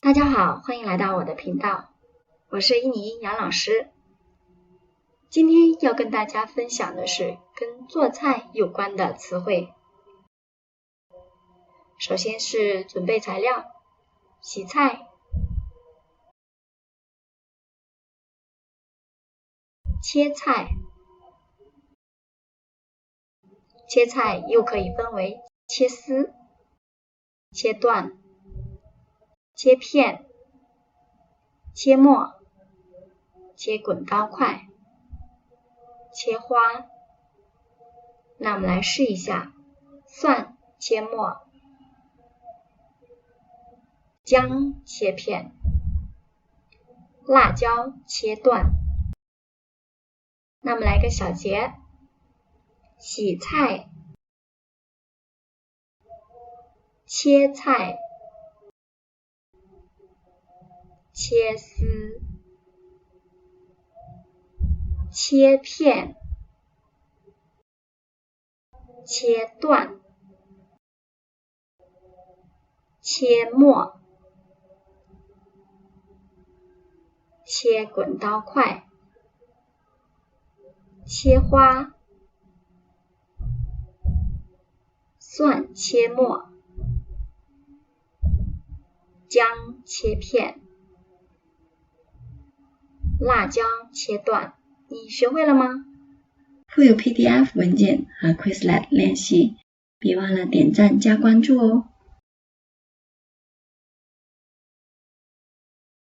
大家好，欢迎来到我的频道，我是伊妮杨老师。今天要跟大家分享的是跟做菜有关的词汇。首先是准备材料，洗菜、切菜。切菜又可以分为切丝、切段、切片、切末、切滚刀块、切花。那我们来试一下，蒜切末，姜切片，辣椒切段。那么来个小结，洗菜、切菜、切丝、切片、切段、切末、切滚刀块、切花、蒜切末、姜切片、辣椒切段。你学会了吗？附有 PDF 文件和 Quizlet 练习，别忘了点赞加关注哦。